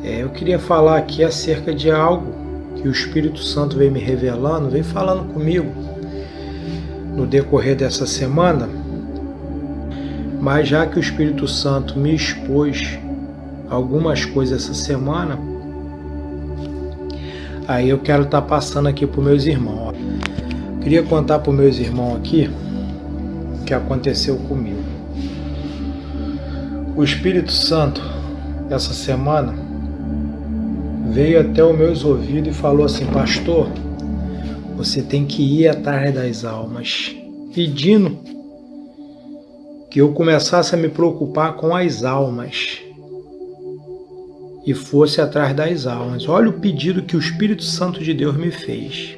Eu queria falar aqui acerca de algo que o Espírito Santo veio me revelando, veio falando comigo no decorrer dessa semana, mas já que o Espírito Santo me expôs algumas coisas essa semana, aí eu quero estar passando aqui para os meus irmãos. Queria contar para os meus irmãos aqui o que aconteceu comigo. O Espírito Santo, essa semana, veio até os meus ouvidos e falou assim: pastor, você tem que ir atrás das almas, pedindo que eu começasse a me preocupar com as almas e fosse atrás das almas. Olha o pedido que o Espírito Santo de Deus me fez.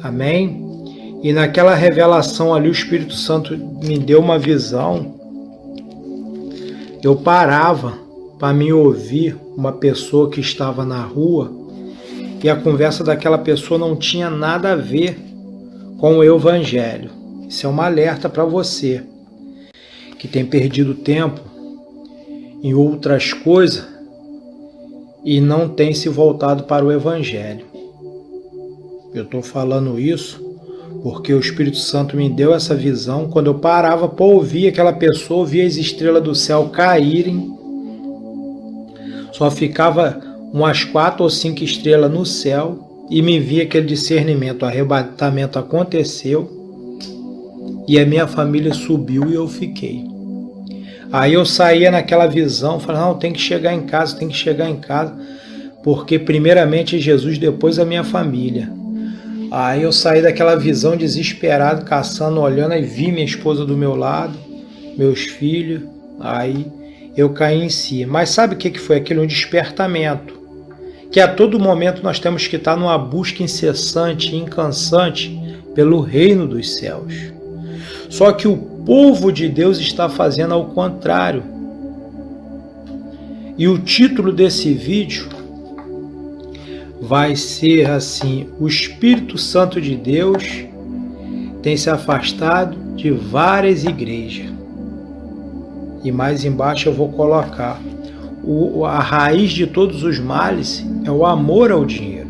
Amém? E naquela revelação ali, o Espírito Santo me deu uma visão. Eu parava para me ouvir uma pessoa que estava na rua e a conversa daquela pessoa não tinha nada a ver com o Evangelho. Isso é um alerta para você que tem perdido tempo em outras coisas e não tem se voltado para o Evangelho. Eu estou falando isso porque o Espírito Santo me deu essa visão. Quando eu parava para ouvir aquela pessoa, ouvia as estrelas do céu caírem, só ficava umas 4 ou 5 estrelas no céu e me via aquele discernimento. O arrebatamento aconteceu e a minha família subiu e eu fiquei. Aí eu saía naquela visão, falava: não, tem que chegar em casa, porque primeiramente Jesus, depois a minha família. Aí eu saí daquela visão desesperado, caçando, olhando, e vi minha esposa do meu lado, meus filhos, aí eu caí em si. Mas sabe o que foi aquilo? Um despertamento. Que a todo momento nós temos que estar numa busca incessante e incansante pelo reino dos céus. Só que o povo de Deus está fazendo ao contrário. E o título desse vídeo vai ser assim: o Espírito Santo de Deus tem se afastado de várias igrejas. E mais embaixo eu vou colocar: a raiz de todos os males é o amor ao dinheiro.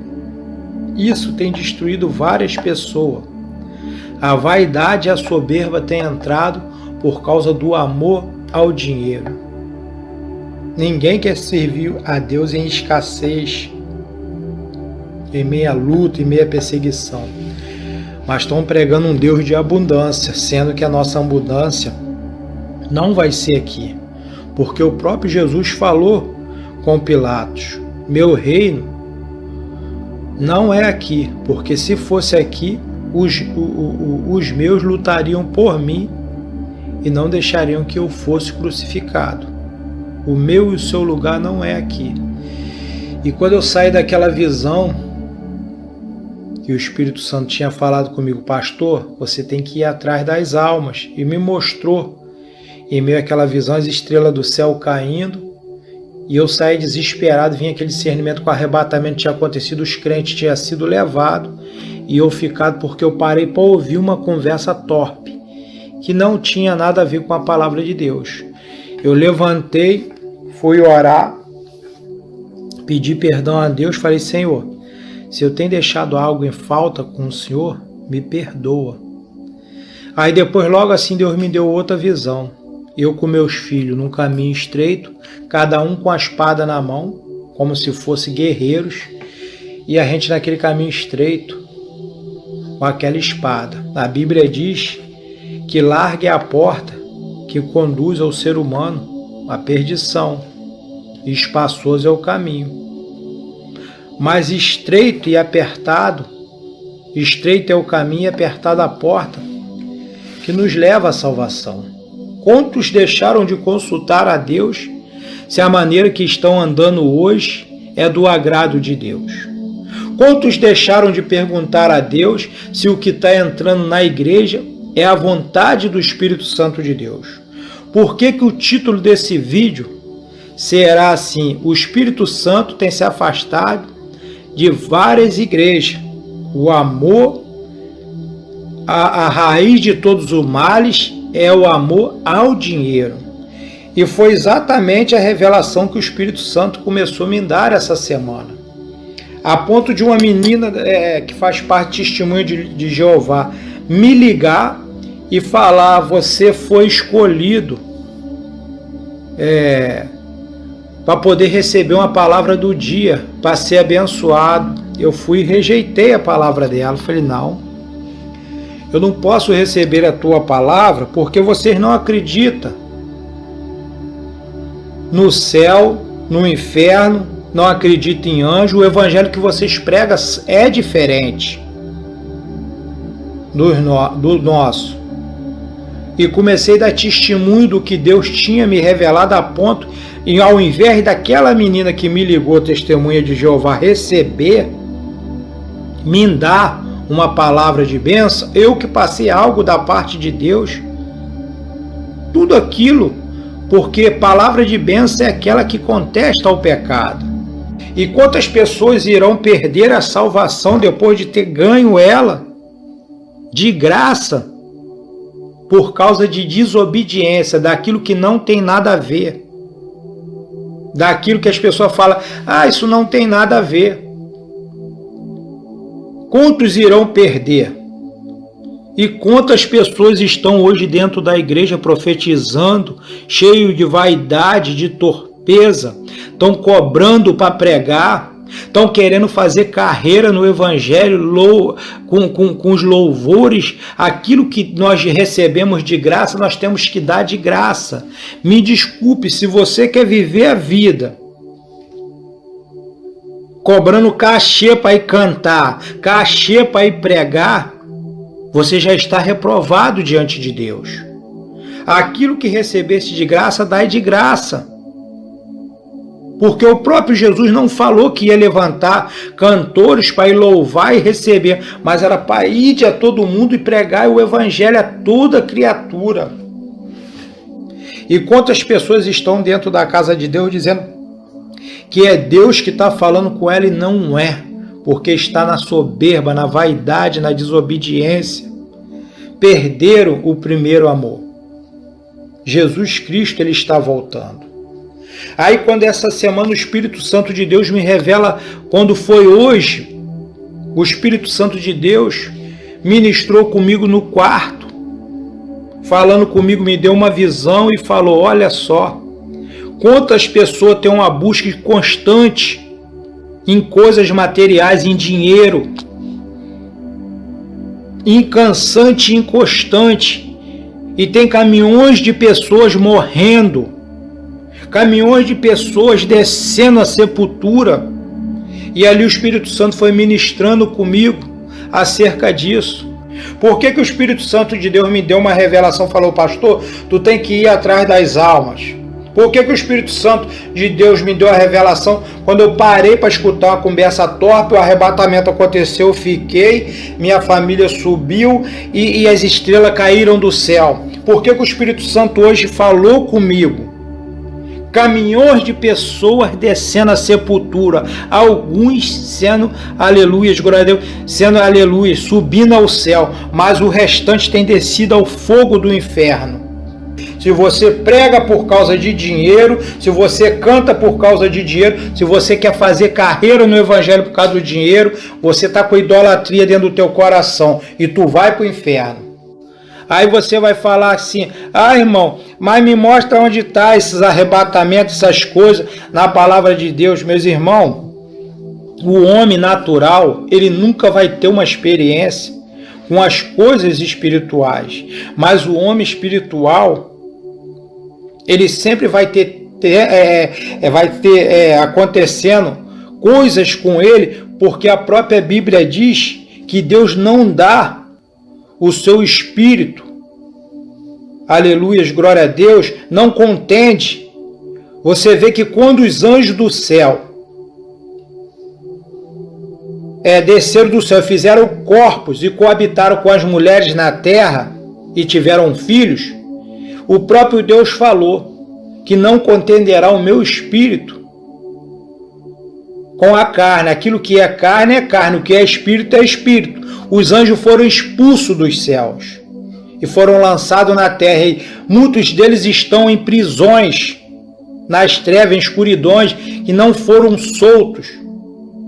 Isso tem destruído várias pessoas. A vaidade e a soberba têm entrado por causa do amor ao dinheiro. Ninguém quer servir a Deus em escassez, em meia luta, em meia perseguição. Mas estão pregando um Deus de abundância, sendo que a nossa abundância não vai ser aqui. Porque o próprio Jesus falou com Pilatos: meu reino não é aqui, porque se fosse aqui, os meus lutariam por mim e não deixariam que eu fosse crucificado. O meu e o seu lugar não é aqui. E quando eu saí daquela visão que o Espírito Santo tinha falado comigo: pastor, você tem que ir atrás das almas, e me mostrou em meio àquela visão as estrelas do céu caindo, e eu saí desesperado, vinha aquele discernimento que o arrebatamento tinha acontecido, os crentes tinham sido levados, e eu ficado porque eu parei para ouvir uma conversa torpe, que não tinha nada a ver com a palavra de Deus. Eu levantei, fui orar, pedi perdão a Deus, falei: Senhor, se eu tenho deixado algo em falta com o Senhor, me perdoa. Aí depois, logo assim, Deus me deu outra visão. Eu com meus filhos num caminho estreito, cada um com a espada na mão, como se fossem guerreiros, e a gente naquele caminho estreito, com aquela espada. A Bíblia diz que larga é a porta que conduz ao ser humano à perdição, e espaçoso é o caminho. Mas estreito e apertado, estreito é o caminho e apertada a porta que nos leva à salvação. Quantos deixaram de consultar a Deus se a maneira que estão andando hoje é do agrado de Deus? Quantos deixaram de perguntar a Deus se o que está entrando na igreja é a vontade do Espírito Santo de Deus? Por que o título desse vídeo será assim: o Espírito Santo tem se afastado de várias igrejas? O amor, a raiz de todos os males é o amor ao dinheiro. E foi exatamente a revelação que o Espírito Santo começou a me dar essa semana. A ponto de uma menina que faz parte do testemunho de Jeová me ligar e falar: você foi escolhido para poder receber uma palavra do dia, para ser abençoado. Eu fui e rejeitei a palavra dela. Falei: não, eu não posso receber a tua palavra porque vocês não acreditam no céu, no inferno, não acreditam em anjo. O evangelho que vocês pregam é diferente do nosso. E comecei a dar testemunho do que Deus tinha me revelado, a ponto, e ao invés daquela menina que me ligou, testemunha de Jeová, receber, me dar uma palavra de bênção, eu que passei algo da parte de Deus. Tudo aquilo, porque palavra de bênção é aquela que contesta o pecado. E quantas pessoas irão perder a salvação depois de ter ganho ela de graça, por causa de desobediência, daquilo que não tem nada a ver, daquilo que as pessoas falam: ah, isso não tem nada a ver. Quantos irão perder? E quantas pessoas estão hoje dentro da igreja profetizando, cheio de vaidade, de torpeza, estão cobrando para pregar, estão querendo fazer carreira no evangelho com os louvores. Aquilo que nós recebemos de graça, nós temos que dar de graça. Me desculpe, se você quer viver a vida cobrando cachê para ir cantar, cachê para ir pregar, você já está reprovado diante de Deus. Aquilo que recebesse de graça, dai de graça. Porque o próprio Jesus não falou que ia levantar cantores para ir louvar e receber, mas era para ir a todo mundo e pregar o evangelho a toda criatura. E quantas pessoas estão dentro da casa de Deus dizendo que é Deus que está falando com ela, e não é, porque está na soberba, na vaidade, na desobediência. Perderam o primeiro amor. Jesus Cristo, ele está voltando. Aí quando essa semana o Espírito Santo de Deus me revela, quando foi hoje, o Espírito Santo de Deus ministrou comigo no quarto, falando comigo, me deu uma visão e falou: olha só, quantas pessoas têm uma busca constante em coisas materiais, em dinheiro, incansante e inconstante, e tem caminhões de pessoas morrendo, caminhões de pessoas descendo a sepultura. E ali o Espírito Santo foi ministrando comigo acerca disso. Por que o Espírito Santo de Deus me deu uma revelação? Falou: pastor, tu tem que ir atrás das almas. Por que o Espírito Santo de Deus me deu a revelação? Quando eu parei para escutar uma conversa torpe, o arrebatamento aconteceu, eu fiquei, minha família subiu e as estrelas caíram do céu. Por que o Espírito Santo hoje falou comigo? Caminhões de pessoas descendo a sepultura, alguns sendo, aleluias, glória a Deus, sendo, aleluia, subindo ao céu, mas o restante tem descido ao fogo do inferno. Se você prega por causa de dinheiro, se você canta por causa de dinheiro, se você quer fazer carreira no evangelho por causa do dinheiro, você está com idolatria dentro do teu coração e tu vai para o inferno. Aí você vai falar assim: ah, irmão, mas me mostra onde está esses arrebatamentos, essas coisas na palavra de Deus. Meus irmãos, o homem natural, ele nunca vai ter uma experiência com as coisas espirituais, mas o homem espiritual, ele sempre vai ter acontecendo coisas com ele, porque a própria Bíblia diz que Deus não dá o seu espírito, aleluias, glória a Deus, não contende. Você vê que quando os anjos do céu desceram do céu, fizeram corpos e coabitaram com as mulheres na terra e tiveram filhos, o próprio Deus falou que não contenderá o meu espírito com a carne. Aquilo que é carne, o que é espírito. Os anjos foram expulsos dos céus. e foram lançados na terra. E muitos deles estão em prisões, nas trevas, em escuridões, e não foram soltos.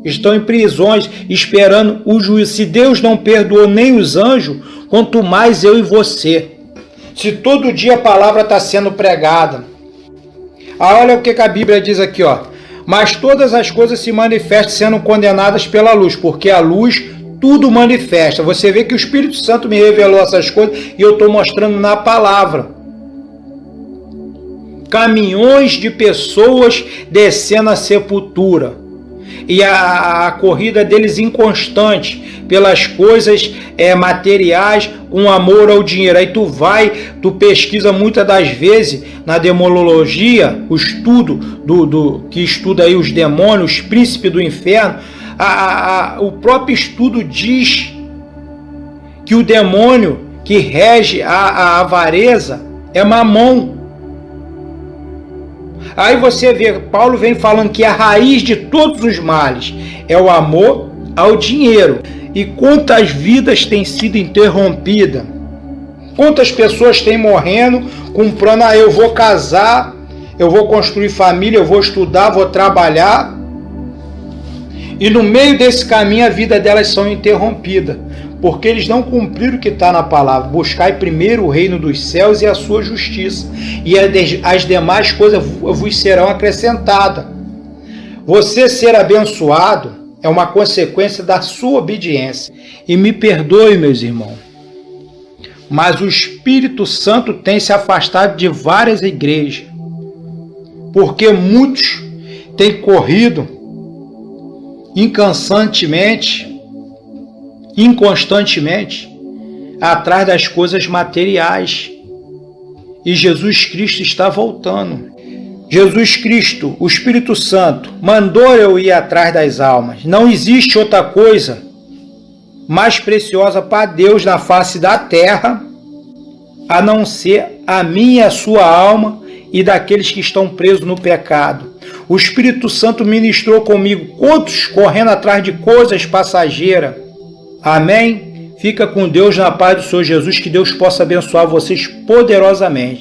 Estão em prisões, esperando o juízo. Se Deus não perdoou nem os anjos, quanto mais eu e você. Se todo dia a palavra está sendo pregada. Olha o que a Bíblia diz aqui, ó. Mas todas as coisas se manifestam sendo condenadas pela luz, porque a luz tudo manifesta. Você vê que o Espírito Santo me revelou essas coisas e eu estou mostrando na palavra. Caminhões de pessoas descendo a sepultura. E a corrida deles inconstante pelas coisas materiais, um amor ao dinheiro. Aí tu pesquisa muitas das vezes na demonologia, o estudo que estuda aí os demônios, os príncipes do inferno. O próprio estudo diz que o demônio que rege a avareza é Mamon. Aí você vê, Paulo vem falando que a raiz de todos os males é o amor ao dinheiro. E quantas vidas têm sido interrompidas? Quantas pessoas têm morrendo com um plano, eu vou casar, eu vou construir família, eu vou estudar, vou trabalhar. E no meio desse caminho a vida delas são interrompidas, porque eles não cumpriram o que está na palavra. Buscai primeiro o reino dos céus e a sua justiça, e as demais coisas vos serão acrescentadas. Você ser abençoado é uma consequência da sua obediência. E me perdoe, meus irmãos, mas o Espírito Santo tem se afastado de várias igrejas, porque muitos têm corrido inconstantemente atrás das coisas materiais. E Jesus Cristo está voltando. Jesus Cristo, o Espírito Santo, mandou eu ir atrás das almas. Não existe outra coisa mais preciosa para Deus na face da terra, a não ser a minha e a sua alma e daqueles que estão presos no pecado. O Espírito Santo ministrou comigo, quantos correndo atrás de coisas passageiras. Amém? Fica com Deus na paz do Senhor Jesus, que Deus possa abençoar vocês poderosamente.